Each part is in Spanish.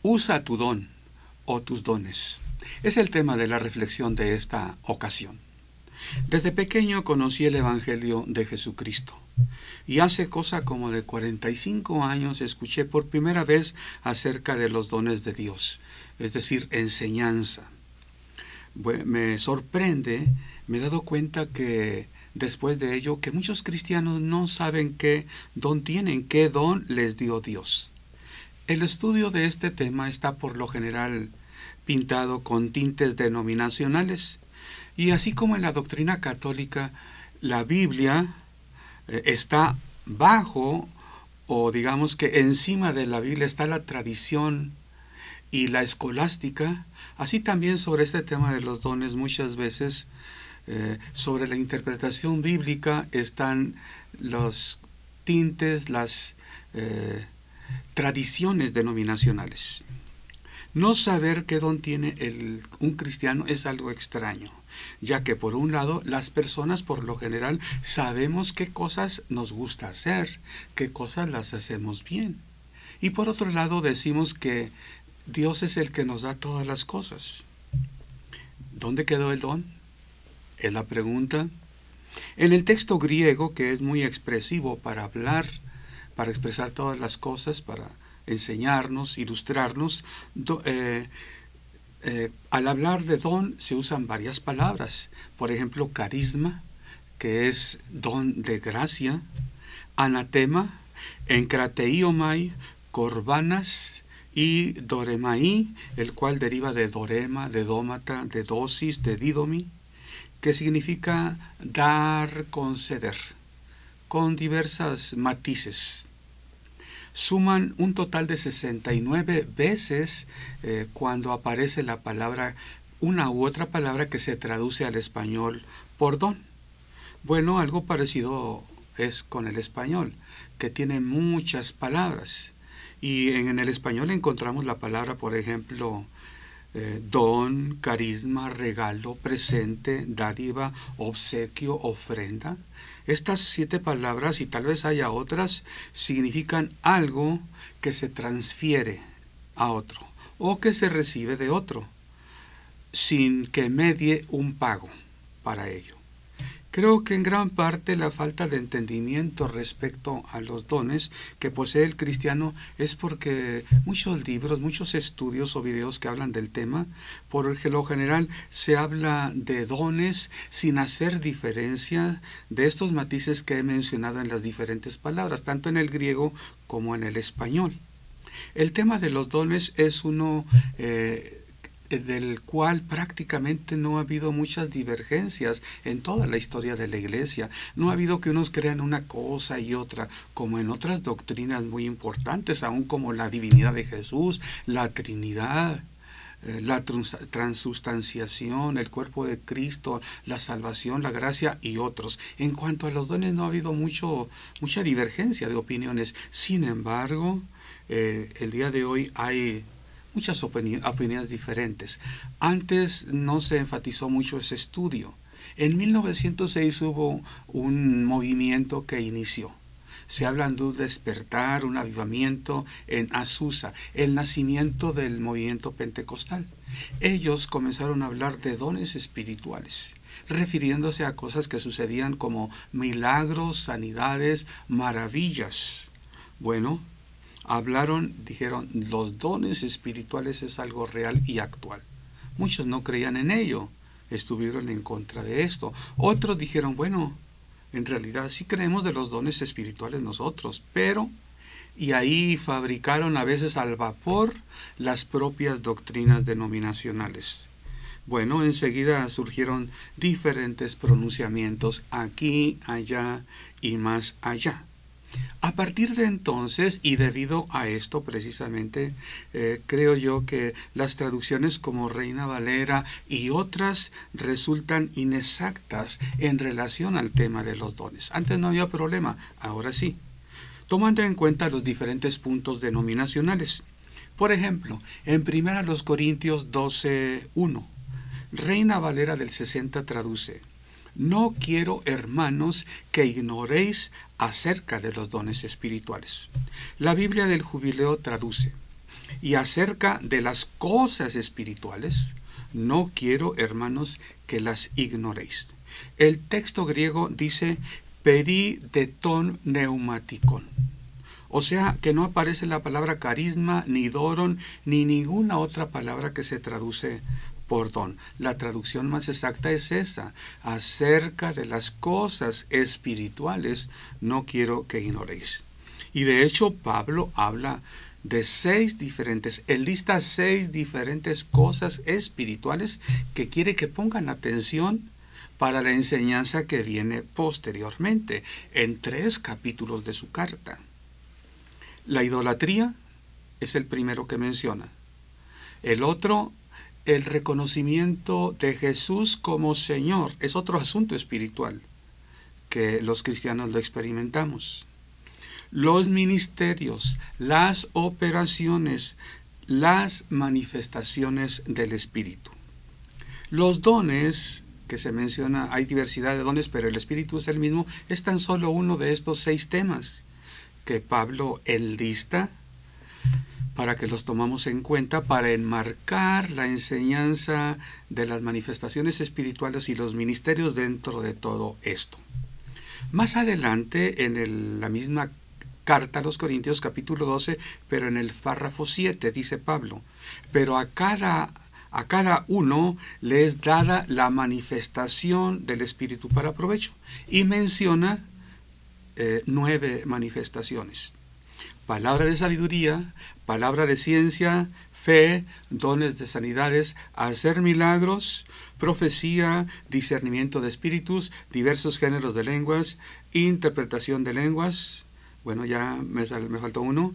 Usa tu don o tus dones. Es el tema de la reflexión de esta ocasión. Desde pequeño conocí el Evangelio de Jesucristo y hace cosa como de 45 años escuché por primera vez acerca de los dones de Dios, es decir, enseñanza. Me sorprende, me he dado cuenta que después de ello que muchos cristianos no saben qué don tienen, qué don les dio Dios. El estudio de este tema está por lo general pintado con tintes denominacionales, y así como en la doctrina católica, la Biblia está bajo, o digamos que encima de la Biblia está la tradición y la escolástica, así también sobre este tema de los dones muchas veces sobre la interpretación bíblica están los tintes, las tradiciones denominacionales. No saber qué don tiene un cristiano es algo extraño, ya que por un lado las personas por lo general sabemos qué cosas nos gusta hacer, qué cosas las hacemos bien. Y por otro lado decimos que Dios es el que nos da todas las cosas. ¿Dónde quedó el don? Es la pregunta. En el texto griego, que es muy expresivo para hablar, para expresar todas las cosas, para enseñarnos, ilustrarnos, al hablar de don se usan varias palabras. Por ejemplo, carisma, que es don de gracia, anatema, enkrateiomai, corbanas y doremai, el cual deriva de dorema, de dómata, de dosis, de didomi, que significa dar, conceder, con diversas matices. Suman un total de 69 veces cuando aparece la palabra, una u otra palabra que se traduce al español por don. Bueno, algo parecido es con el español, que tiene muchas palabras. Y en el español encontramos la palabra, por ejemplo, don, carisma, regalo, presente, dádiva, obsequio, ofrenda. Estas 7 palabras, y tal vez haya otras, significan algo que se transfiere a otro o que se recibe de otro, sin que medie un pago para ello. Creo que en gran parte la falta de entendimiento respecto a los dones que posee el cristiano es porque muchos libros, muchos estudios o videos que hablan del tema, por lo general se habla de dones sin hacer diferencia de estos matices que he mencionado en las diferentes palabras, tanto en el griego como en el español. El tema de los dones es uno del cual prácticamente no ha habido muchas divergencias en toda la historia de la Iglesia. No ha habido que unos crean una cosa y otra, como en otras doctrinas muy importantes, aún como la divinidad de Jesús, la Trinidad, la transustanciación, el cuerpo de Cristo, la salvación, la gracia y otros. En cuanto a los dones no ha habido mucha divergencia de opiniones. Sin embargo, el día de hoy hay muchas opiniones diferentes. Antes no se enfatizó mucho ese estudio. En 1906 hubo un movimiento que inició. Se habla de un despertar, un avivamiento en Azusa, el nacimiento del movimiento pentecostal. Ellos comenzaron a hablar de dones espirituales, refiriéndose a cosas que sucedían como milagros, sanidades, maravillas. Bueno, dijeron, los dones espirituales es algo real y actual. Muchos no creían en ello, estuvieron en contra de esto. Otros dijeron, bueno, en realidad sí creemos de los dones espirituales nosotros, pero... Y ahí fabricaron a veces al vapor las propias doctrinas denominacionales. Bueno, enseguida surgieron diferentes pronunciamientos aquí, allá y más allá. A partir de entonces, y debido a esto precisamente, creo yo que las traducciones como Reina Valera y otras resultan inexactas en relación al tema de los dones. Antes no había problema, ahora sí. Tomando en cuenta los diferentes puntos denominacionales. Por ejemplo, en 1 Corintios 12:1, Reina Valera del 60 traduce: no quiero, hermanos, que ignoréis acerca de los dones espirituales. La Biblia del Jubileo traduce: Y acerca de las cosas espirituales, no quiero, hermanos, que las ignoréis. El texto griego dice peri de ton neumaticon. O sea, que no aparece la palabra carisma, ni doron, ni ninguna otra palabra que se traduce por don. La traducción más exacta es esa. Acerca de las cosas espirituales, no quiero que ignoréis. Y de hecho, Pablo habla de él lista 6 diferentes cosas espirituales que quiere que pongan atención para la enseñanza que viene posteriormente, en 3 capítulos de su carta. La idolatría es el primero que menciona. El otro, el reconocimiento de Jesús como Señor, es otro asunto espiritual que los cristianos lo experimentamos. Los ministerios, las operaciones, las manifestaciones del Espíritu. Los dones que se menciona, hay diversidad de dones, pero el Espíritu es el mismo, es tan solo uno de estos 6 temas que Pablo enlista para que los tomamos en cuenta para enmarcar la enseñanza de las manifestaciones espirituales y los ministerios dentro de todo esto. Más adelante, en la misma carta a los Corintios, capítulo 12, pero en el párrafo 7, dice Pablo, pero a cada uno le es dada la manifestación del Espíritu para provecho. Y menciona 9 manifestaciones. Palabra de sabiduría, palabra de ciencia, fe, dones de sanidades, hacer milagros, profecía, discernimiento de espíritus, diversos géneros de lenguas, interpretación de lenguas. Bueno, ya me faltó uno.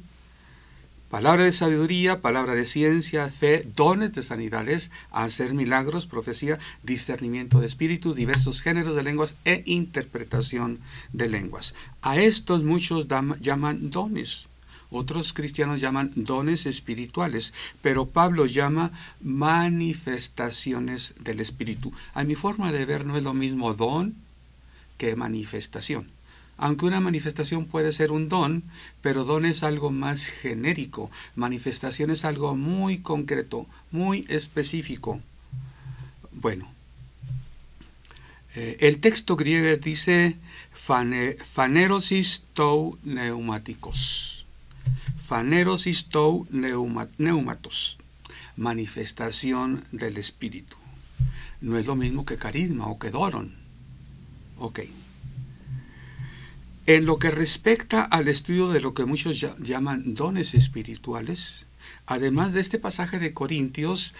Palabra de sabiduría, palabra de ciencia, fe, dones de sanidades, hacer milagros, profecía, discernimiento de espíritus, diversos géneros de lenguas e interpretación de lenguas. A estos muchos llaman dones. Otros cristianos llaman dones espirituales, pero Pablo llama manifestaciones del Espíritu. A mi forma de ver, no es lo mismo don que manifestación. Aunque una manifestación puede ser un don, pero don es algo más genérico. Manifestación es algo muy concreto, muy específico. Bueno, el texto griego dice phanerosis tou neumáticos. Phanerosis tou neumatos. Manifestación del Espíritu. No es lo mismo que carisma o que doron. Ok. En lo que respecta al estudio de lo que muchos llaman dones espirituales, además de este pasaje de Corintios,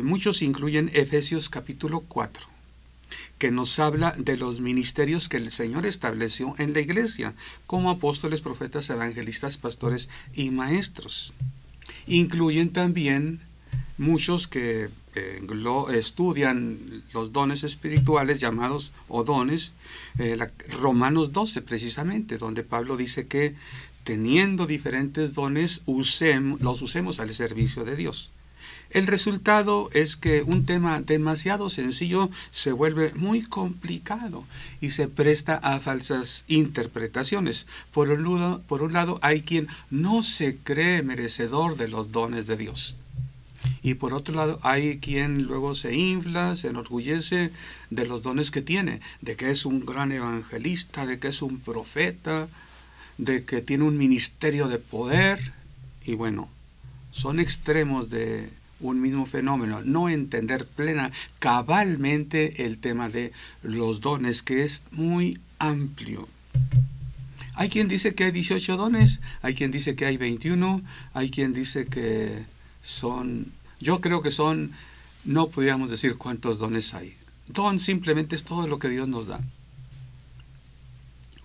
muchos incluyen Efesios capítulo 4, que nos habla de los ministerios que el Señor estableció en la iglesia, como apóstoles, profetas, evangelistas, pastores y maestros. Incluyen también muchos que estudian los dones espirituales llamados o dones, Romanos 12 precisamente, donde Pablo dice que teniendo diferentes dones los usemos al servicio de Dios. El resultado es que un tema demasiado sencillo se vuelve muy complicado y se presta a falsas interpretaciones. Por un lado hay quien no se cree merecedor de los dones de Dios. Y por otro lado hay quien luego se infla, se enorgullece de los dones que tiene, de que es un gran evangelista, de que es un profeta, de que tiene un ministerio de poder. Y bueno, son extremos de un mismo fenómeno, no entender cabalmente el tema de los dones, que es muy amplio. Hay quien dice que hay 18 dones, hay quien dice que hay 21, hay quien dice que yo creo que no podríamos decir cuántos dones hay. Don simplemente es todo lo que Dios nos da.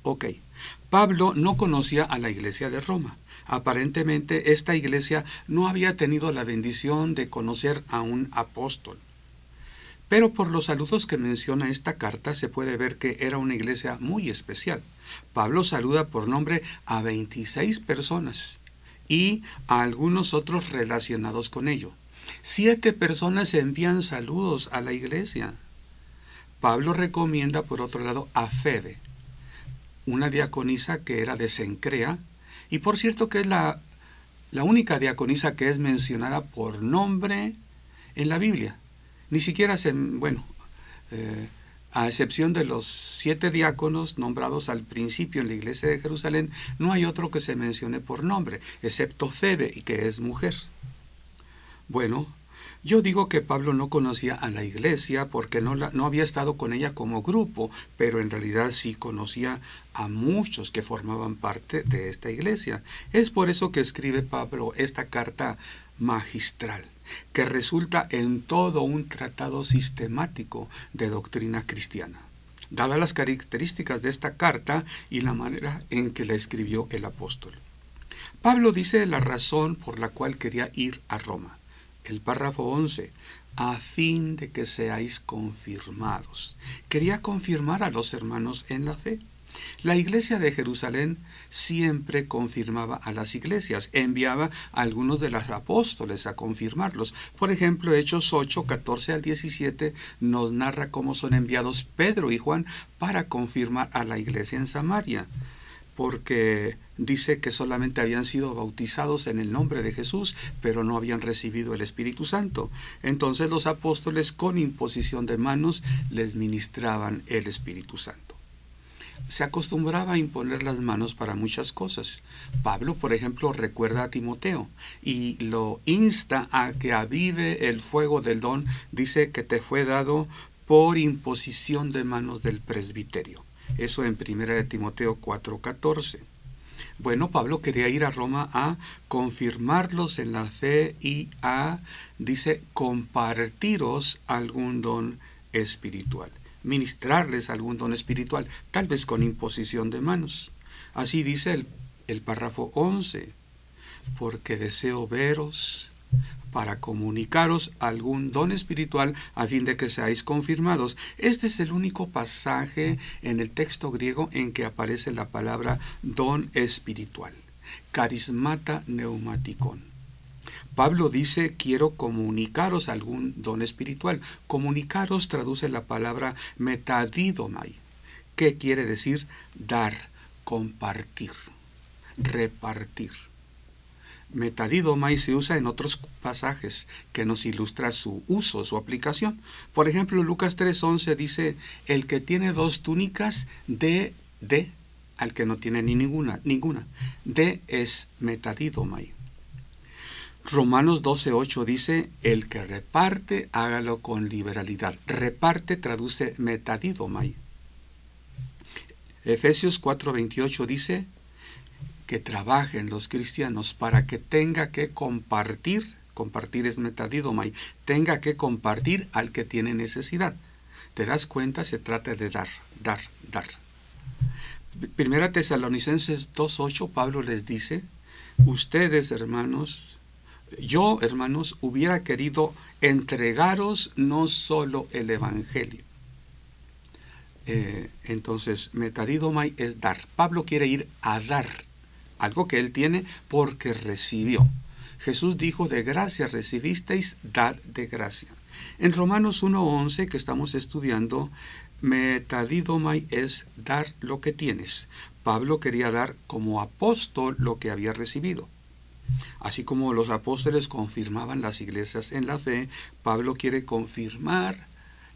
Ok, Pablo no conocía a la iglesia de Roma. Aparentemente esta iglesia no había tenido la bendición de conocer a un apóstol. Pero por los saludos que menciona esta carta se puede ver que era una iglesia muy especial. Pablo saluda por nombre a 26 personas y a algunos otros relacionados con ello. 7 personas envían saludos a la iglesia. Pablo recomienda por otro lado a Febe, una diaconisa que era de Cencrea, y por cierto que es la la única diaconisa que es mencionada por nombre en la Biblia. Ni siquiera a excepción de los 7 diáconos nombrados al principio en la iglesia de Jerusalén, no hay otro que se mencione por nombre, excepto Febe, y que es mujer. Bueno, yo digo que Pablo no conocía a la iglesia porque no había estado con ella como grupo, pero en realidad sí conocía a muchos que formaban parte de esta iglesia. Es por eso que escribe Pablo esta carta magistral, que resulta en todo un tratado sistemático de doctrina cristiana, dadas las características de esta carta y la manera en que la escribió el apóstol. Pablo dice la razón por la cual quería ir a Roma. El párrafo 11, a fin de que seáis confirmados. Quería confirmar a los hermanos en la fe. La iglesia de Jerusalén siempre confirmaba a las iglesias, enviaba a algunos de los apóstoles a confirmarlos. Por ejemplo, Hechos 8, 14 al 17 nos narra cómo son enviados Pedro y Juan para confirmar a la iglesia en Samaria, porque dice que solamente habían sido bautizados en el nombre de Jesús, pero no habían recibido el Espíritu Santo. Entonces los apóstoles, con imposición de manos, les ministraban el Espíritu Santo. Se acostumbraba a imponer las manos para muchas cosas. Pablo, por ejemplo, recuerda a Timoteo y lo insta a que avive el fuego del don. Dice que te fue dado por imposición de manos del presbiterio. Eso en 1 Timoteo 4:14. Bueno, Pablo quería ir a Roma a confirmarlos en la fe y dice, compartiros algún don espiritual, ministrarles algún don espiritual, tal vez con imposición de manos. Así dice el párrafo 11, porque deseo veros para comunicaros algún don espiritual a fin de que seáis confirmados. Este es el único pasaje en el texto griego en que aparece la palabra don espiritual, carismata pneumatikon. Pablo dice, quiero comunicaros algún don espiritual. Comunicaros traduce la palabra metadidomai, que quiere decir dar, compartir, repartir. Metadidomai se usa en otros pasajes que nos ilustra su uso, su aplicación. Por ejemplo, Lucas 3:11 dice, el que tiene 2 túnicas, dé al que no tiene ninguna. Dé es metadidomai. Romanos 12:8 dice, el que reparte, hágalo con liberalidad. Reparte traduce metadidomai. Efesios 4:28 dice, que trabajen los cristianos para que tenga que compartir es metadidomai, tenga que compartir al que tiene necesidad. ¿Te das cuenta? Se trata de dar. Primera Tesalonicenses 2:8, Pablo les dice, ustedes hermanos, yo hermanos, hubiera querido entregaros no solo el evangelio. Entonces, metadidomai es dar. Pablo quiere ir a dar algo que él tiene porque recibió. Jesús dijo, de gracia recibisteis, dad de gracia. En Romanos 1:11 que estamos estudiando, metadidomai es dar lo que tienes. Pablo quería dar como apóstol lo que había recibido. Así como los apóstoles confirmaban las iglesias en la fe, Pablo quiere confirmar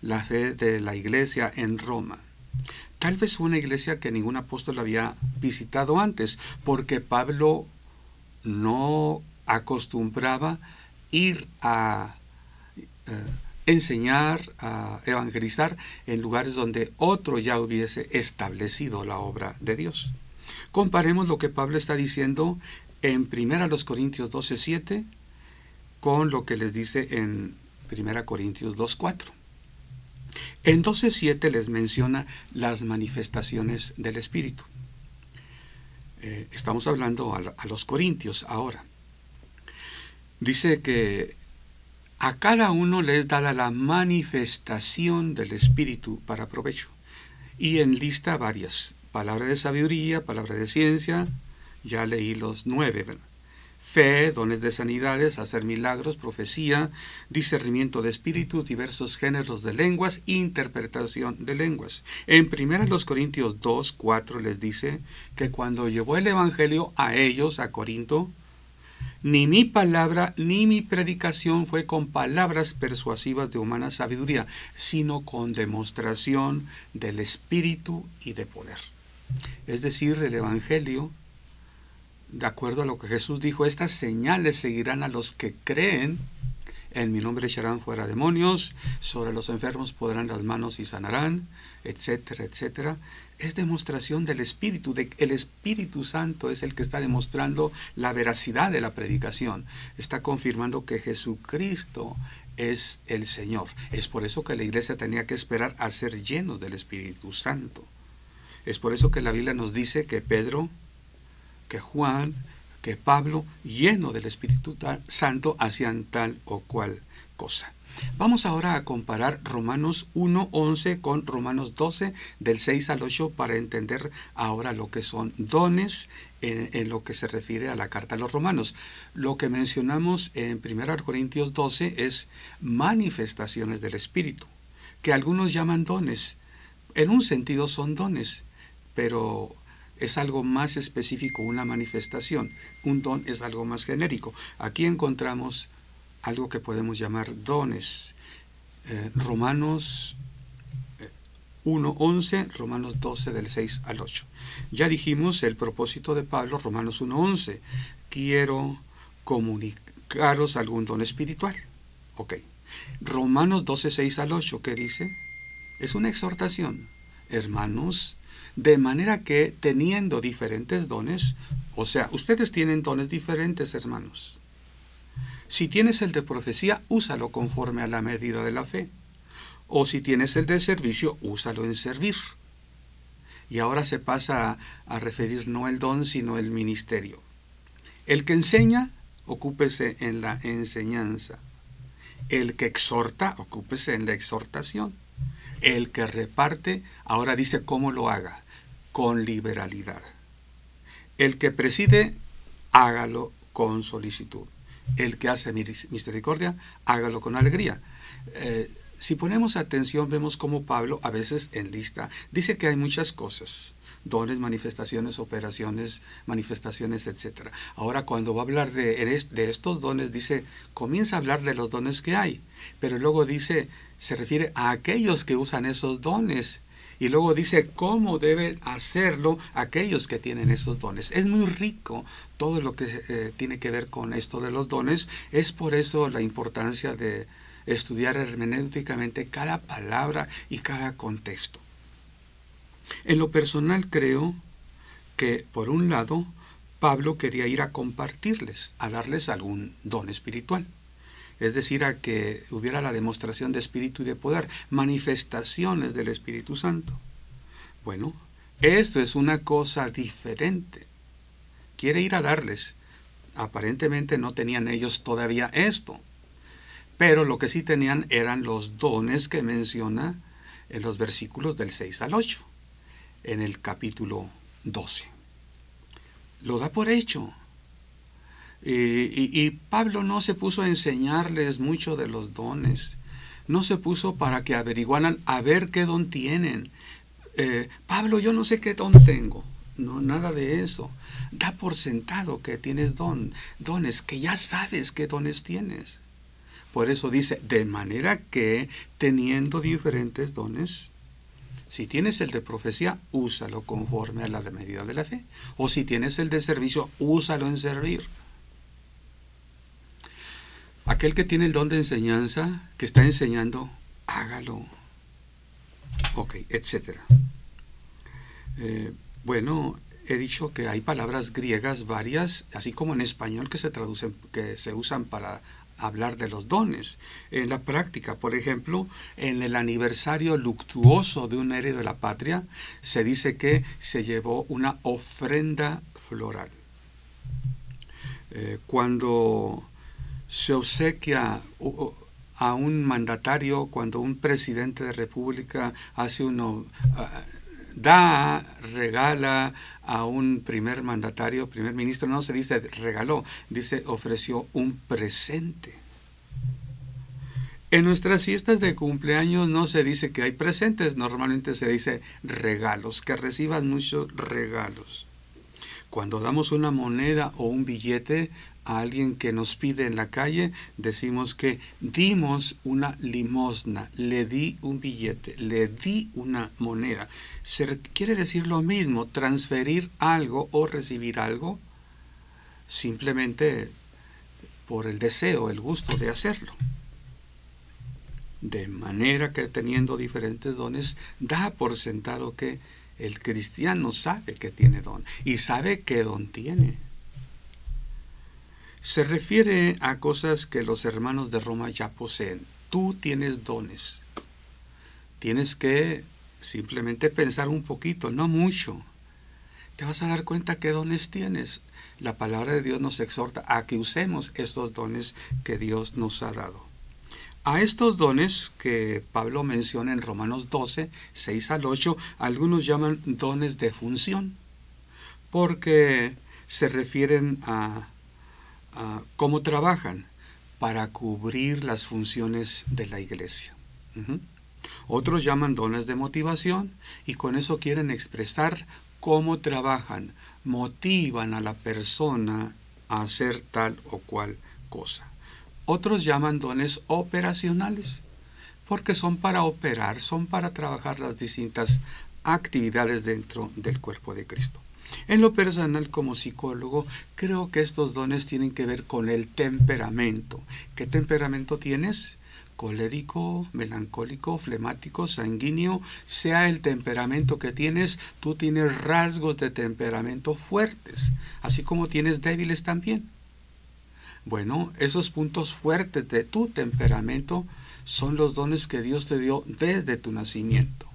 la fe de la iglesia en Roma. Tal vez una iglesia que ningún apóstol había visitado antes, porque Pablo no acostumbraba ir a enseñar, a evangelizar en lugares donde otro ya hubiese establecido la obra de Dios. Comparemos lo que Pablo está diciendo en 1 Corintios 12:7 con lo que les dice en 1 Corintios 2:4. En 12:7 les menciona las manifestaciones del Espíritu. Estamos hablando a los corintios ahora. Dice que a cada uno les da la manifestación del Espíritu para provecho. Y enlista varias. Palabra de sabiduría, palabra de ciencia, ya leí los 9, ¿verdad? Fe, dones de sanidades, hacer milagros, profecía, discernimiento de espíritu, diversos géneros de lenguas, interpretación de lenguas. En 1 Corintios 2:4 les dice que cuando llevó el evangelio a ellos, a Corinto, Ni mi palabra ni mi predicación fue con palabras persuasivas de humana sabiduría, sino con demostración del Espíritu y de poder. Es decir, el Evangelio, de acuerdo a lo que Jesús dijo, estas señales seguirán a los que creen. En mi nombre echarán fuera demonios, sobre los enfermos pondrán las manos y sanarán, etcétera, etcétera. Es demostración del Espíritu, el Espíritu Santo es el que está demostrando la veracidad de la predicación. Está confirmando que Jesucristo es el Señor. Es por eso que la iglesia tenía que esperar a ser llenos del Espíritu Santo. Es por eso que la Biblia nos dice que Pedro, que Juan, que Pablo, lleno del Espíritu Santo, hacían tal o cual cosa. Vamos ahora a comparar Romanos 1:11 con Romanos 12, del 6 al 8, para entender ahora lo que son dones en lo que se refiere a la carta a los romanos. Lo que mencionamos en 1 Corintios 12 es manifestaciones del Espíritu, que algunos llaman dones. En un sentido son dones, pero es algo más específico, una manifestación. Un don es algo más genérico. Aquí encontramos algo que podemos llamar dones. Romanos 1:11, Romanos 12 del 6 al 8. Ya dijimos el propósito de Pablo, Romanos 1:11. Quiero comunicaros algún don espiritual. Ok. Romanos 12, 6 al 8, ¿qué dice? Es una exhortación. Hermanos, de manera que teniendo diferentes dones, o sea, ustedes tienen dones diferentes, hermanos. Si tienes el de profecía, úsalo conforme a la medida de la fe. O si tienes el de servicio, úsalo en servir. Y ahora se pasa a referir no el don, sino el ministerio. El que enseña, ocúpese en la enseñanza. El que exhorta, ocúpese en la exhortación. El que reparte, ahora dice cómo lo haga, con liberalidad. El que preside, hágalo con solicitud. El que hace misericordia, hágalo con alegría. Si ponemos atención, vemos cómo Pablo a veces enlista. Dice que hay muchas cosas, dones, manifestaciones, operaciones, manifestaciones, etc. Ahora, cuando va a hablar de estos dones, dice, comienza a hablar de los dones que hay, pero luego dice, se refiere a aquellos que usan esos dones. Y luego dice cómo deben hacerlo aquellos que tienen esos dones. Es muy rico todo lo que tiene que ver con esto de los dones. Es por eso la importancia de estudiar hermenéuticamente cada palabra y cada contexto. En lo personal creo que, por un lado, Pablo quería ir a compartirles, a darles algún don espiritual. Es decir, a que hubiera la demostración de espíritu y de poder, manifestaciones del Espíritu Santo. Bueno, esto es una cosa diferente. Quiere ir a darles. Aparentemente no tenían ellos todavía esto, pero lo que sí tenían eran los dones que menciona en los versículos del 6 al 8, en el capítulo 12. Lo da por hecho. Y Pablo no se puso a enseñarles mucho de los dones. No se puso para que averiguaran a ver qué don tienen. Pablo, yo no sé qué don tengo. No, nada de eso. Da por sentado que tienes dones, que ya sabes qué dones tienes. Por eso dice, de manera que teniendo diferentes dones, si tienes el de profecía, úsalo conforme a la medida de la fe. O si tienes el de servicio, úsalo en servir. Aquel que tiene el don de enseñanza, que está enseñando, hágalo. Ok, etc. Bueno, he dicho que hay palabras griegas varias, así como en español, que se traducen, que se usan para hablar de los dones. En la práctica, por ejemplo, en el aniversario luctuoso de un héroe de la patria, se dice que se llevó una ofrenda floral. Cuando se obsequia a un mandatario, cuando un presidente de república hace regala a un primer mandatario, primer ministro, no se dice regaló, dice ofreció un presente. En nuestras fiestas de cumpleaños no se dice que hay presentes, normalmente se dice regalos, que reciban muchos regalos. Cuando damos una moneda o un billete, a alguien que nos pide en la calle, decimos que dimos una limosna, le di un billete, le di una moneda. Quiere decir lo mismo, transferir algo o recibir algo simplemente por el deseo, el gusto de hacerlo. De manera que teniendo diferentes dones, da por sentado que el cristiano sabe que tiene don y sabe qué don tiene. Se refiere a cosas que los hermanos de Roma ya poseen. Tú tienes dones. Tienes que simplemente pensar un poquito, no mucho. Te vas a dar cuenta qué dones tienes. La palabra de Dios nos exhorta a que usemos estos dones que Dios nos ha dado. A estos dones que Pablo menciona en Romanos 12, 6 al 8, algunos llaman dones de función, porque se refieren a cómo trabajan para cubrir las funciones de la iglesia. Otros llaman dones de motivación y con eso quieren expresar cómo trabajan, motivan a la persona a hacer tal o cual cosa. Otros llaman dones operacionales, porque son para operar, son para trabajar las distintas actividades dentro del cuerpo de Cristo. En lo personal, como psicólogo, creo que estos dones tienen que ver con el temperamento. ¿Qué temperamento tienes? Colérico, melancólico, flemático, sanguíneo. Sea el temperamento que tienes, tú tienes rasgos de temperamento fuertes, así como tienes débiles también. Bueno, esos puntos fuertes de tu temperamento son los dones que Dios te dio desde tu nacimiento.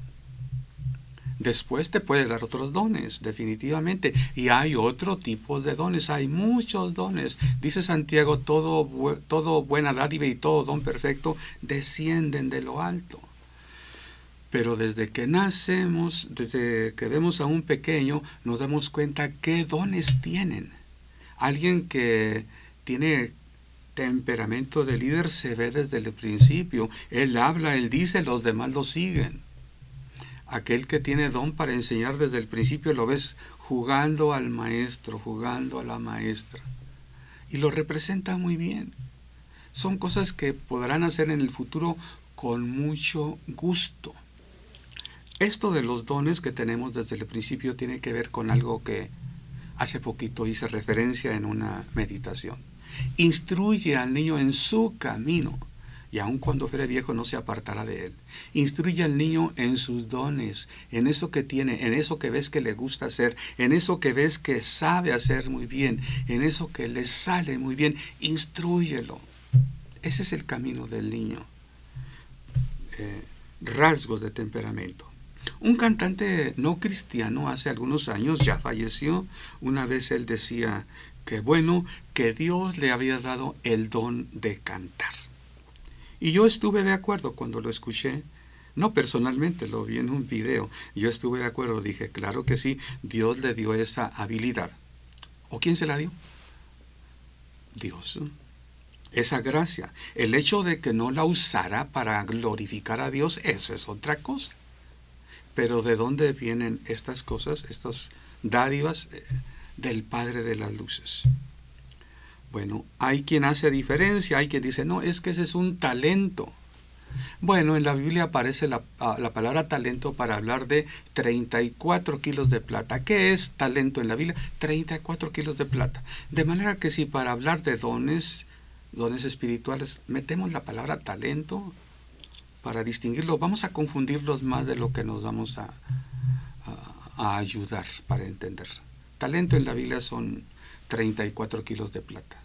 Después te puede dar otros dones, definitivamente. Y hay otro tipo de dones, hay muchos dones. Dice Santiago, todo buena dádiva y todo don perfecto descienden de lo alto. Pero desde que nacemos, desde que vemos a un pequeño, nos damos cuenta qué dones tienen. Alguien que tiene temperamento de líder se ve desde el principio. Él habla, él dice, los demás lo siguen. Aquel que tiene don para enseñar desde el principio lo ves jugando al maestro, jugando a la maestra. Y lo representa muy bien. Son cosas que podrán hacer en el futuro con mucho gusto. Esto de los dones que tenemos desde el principio tiene que ver con algo que hace poquito hice referencia en una meditación. Instruye al niño en su camino, y aun cuando fuere viejo no se apartará de él. Instruye al niño en sus dones, en eso que tiene, en eso que ves que le gusta hacer, en eso que ves que sabe hacer muy bien, en eso que le sale muy bien. Instrúyelo. Ese es el camino del niño. Rasgos de temperamento. Un cantante no cristiano hace algunos años, ya falleció, una vez él decía que bueno, que Dios le había dado el don de cantar. Y yo estuve de acuerdo cuando lo escuché, no personalmente, lo vi en un video, yo estuve de acuerdo, dije, claro que sí, Dios le dio esa habilidad. ¿O quién se la dio? Dios. Esa gracia, el hecho de que no la usara para glorificar a Dios, eso es otra cosa. Pero ¿de dónde vienen estas cosas, estas dádivas? Del Padre de las luces. Bueno, hay quien hace diferencia, hay quien dice, no, es que ese es un talento. Bueno, en la Biblia aparece la palabra talento para hablar de 34 kilos de plata. ¿Qué es talento en la Biblia? 34 kilos de plata. De manera que si para hablar de dones espirituales, metemos la palabra talento para distinguirlo, vamos a confundirlos más de lo que nos vamos a ayudar para entender. Talento en la Biblia son 34 kilos de plata.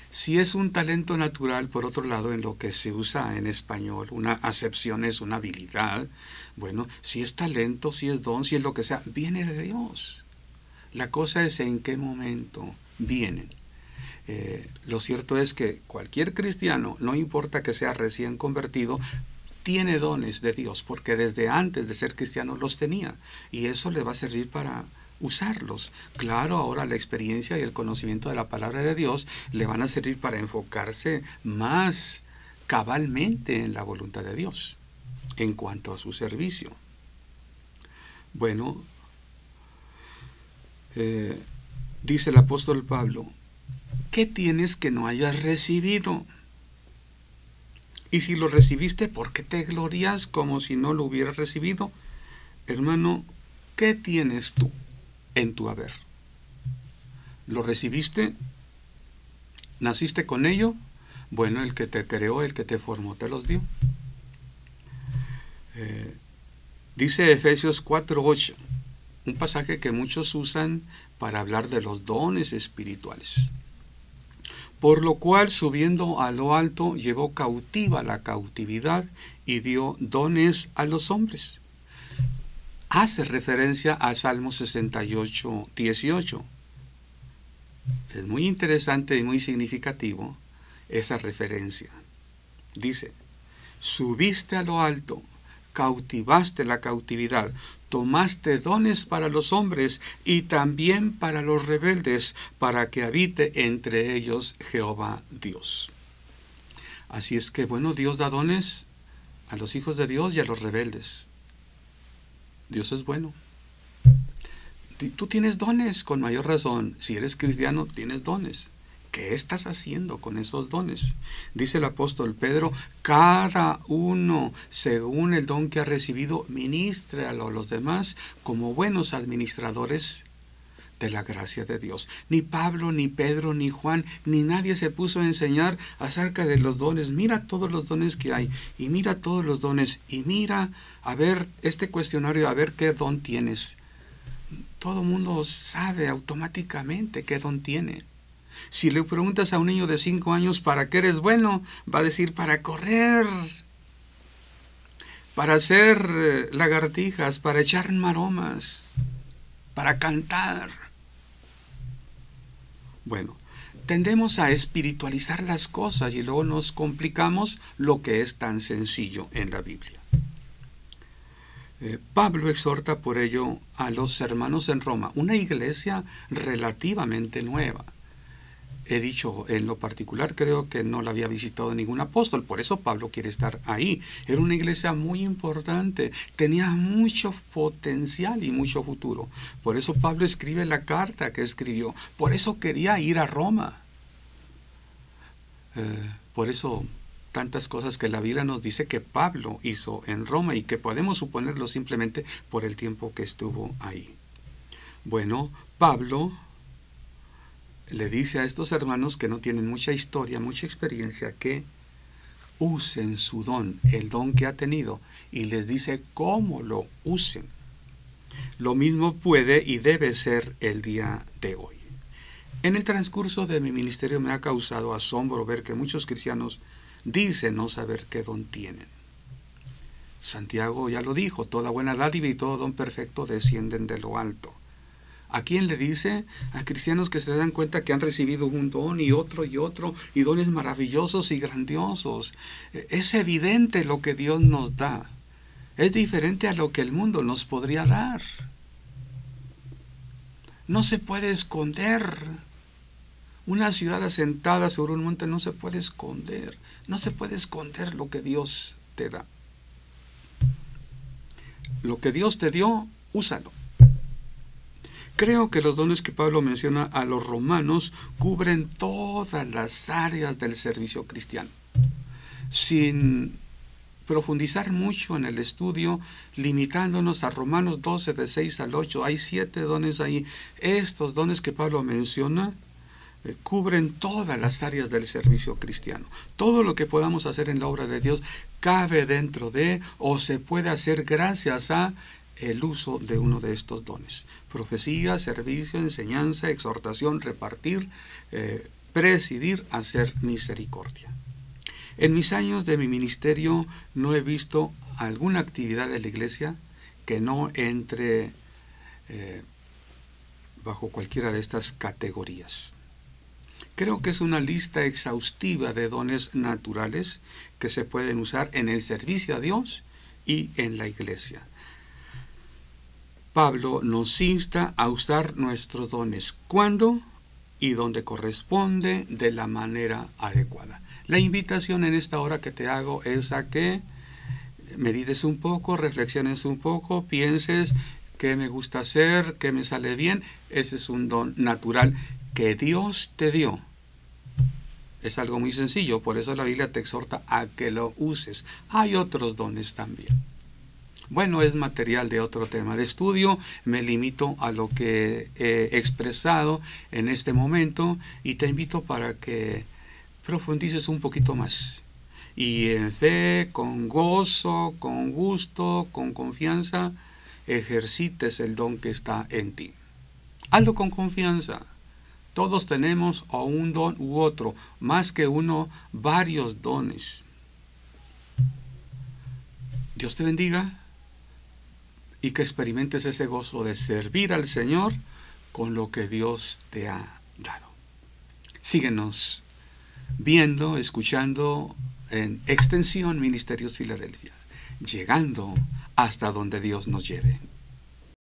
Si es un talento natural, por otro lado, en lo que se usa en español, una acepción es una habilidad. Bueno, si es talento, si es don, si es lo que sea, viene de Dios. La cosa es en qué momento vienen. Lo cierto es que cualquier cristiano, no importa que sea recién convertido, tiene dones de Dios, porque desde antes de ser cristiano los tenía. Y eso le va a servir para usarlos. Claro, ahora la experiencia y el conocimiento de la palabra de Dios le van a servir para enfocarse más cabalmente en la voluntad de Dios en cuanto a su servicio. Bueno, dice el apóstol Pablo ¿qué tienes que no hayas recibido? Y si lo recibiste, ¿por qué te glorías como si no lo hubieras recibido? Hermano, ¿qué tienes tú en tu haber? ¿Lo recibiste? ¿Naciste con ello? Bueno, el que te creó, el que te formó, te los dio. Dice Efesios 4:8, un pasaje que muchos usan para hablar de los dones espirituales. Por lo cual, subiendo a lo alto, llevó cautiva la cautividad y dio dones a los hombres. Hace referencia a Salmo 68:18. Es muy interesante y muy significativo esa referencia. Dice, subiste a lo alto, cautivaste la cautividad, tomaste dones para los hombres y también para los rebeldes, para que habite entre ellos Jehová Dios. Así es que, bueno, Dios da dones a los hijos de Dios y a los rebeldes. Dios es bueno. Tú tienes dones, con mayor razón. Si eres cristiano, tienes dones. ¿Qué estás haciendo con esos dones? Dice el apóstol Pedro, cada uno, según el don que ha recibido, ministralo a los demás como buenos administradores de la gracia de Dios. Ni Pablo, ni Pedro, ni Juan, ni nadie se puso a enseñar acerca de los dones. Mira todos los dones que hay, y mira todos los dones, y mira, a ver, este cuestionario, a ver qué don tienes. Todo el mundo sabe automáticamente qué don tiene. Si le preguntas a un niño de 5 años ¿para qué eres bueno?, va a decir para correr, para hacer lagartijas, para echar maromas, para cantar. Bueno, tendemos a espiritualizar las cosas y luego nos complicamos lo que es tan sencillo en la Biblia. Pablo exhorta por ello a los hermanos en Roma, una iglesia relativamente nueva. He dicho, en lo particular, creo que no la había visitado ningún apóstol, por eso Pablo quiere estar ahí. Era una iglesia muy importante, tenía mucho potencial y mucho futuro. Por eso Pablo escribe la carta que escribió, por eso quería ir a Roma. Por eso tantas cosas que la Biblia nos dice que Pablo hizo en Roma y que podemos suponerlo simplemente por el tiempo que estuvo ahí. Bueno, Pablo le dice a estos hermanos que no tienen mucha historia, mucha experiencia, que usen su don, el don que ha tenido, y les dice cómo lo usen. Lo mismo puede y debe ser el día de hoy. En el transcurso de mi ministerio me ha causado asombro ver que muchos cristianos dicen no saber qué don tienen. Santiago ya lo dijo, toda buena dádiva y todo don perfecto descienden de lo alto. ¿A quién le dice? A cristianos que se dan cuenta que han recibido un don y otro, y dones maravillosos y grandiosos. Es evidente lo que Dios nos da. Es diferente a lo que el mundo nos podría dar. No se puede esconder. Una ciudad asentada sobre un monte no se puede esconder. No se puede esconder lo que Dios te da. Lo que Dios te dio, úsalo. Creo que los dones que Pablo menciona a los romanos cubren todas las áreas del servicio cristiano. Sin profundizar mucho en el estudio, limitándonos a Romanos 12, de 6 al 8, hay 7 dones ahí. Estos dones que Pablo menciona cubren todas las áreas del servicio cristiano. Todo lo que podamos hacer en la obra de Dios cabe dentro de, o se puede hacer gracias a, el uso de uno de estos dones. Profecía, servicio, enseñanza, exhortación, repartir, presidir, hacer misericordia. En mis años de mi ministerio no he visto alguna actividad de la iglesia que no entre bajo cualquiera de estas categorías. Creo que es una lista exhaustiva de dones naturales que se pueden usar en el servicio a Dios y en la iglesia. Pablo nos insta a usar nuestros dones cuando y donde corresponde, de la manera adecuada. La invitación en esta hora que te hago es a que medites un poco, reflexiones un poco, pienses qué me gusta hacer, qué me sale bien. Ese es un don natural que Dios te dio es algo muy sencillo, por eso la Biblia te exhorta a que lo uses. Hay otros dones también. Bueno, es material de otro tema de estudio, me limito a lo que he expresado en este momento y te invito para que profundices un poquito más. Y en fe, con gozo, con gusto, con confianza, ejercites el don que está en ti. Hazlo con confianza. Todos tenemos o un don u otro, más que uno, varios dones. Dios te bendiga y que experimentes ese gozo de servir al Señor con lo que Dios te ha dado. Síguenos viendo, escuchando en Extensión Ministerios Filadelfia, llegando hasta donde Dios nos lleve.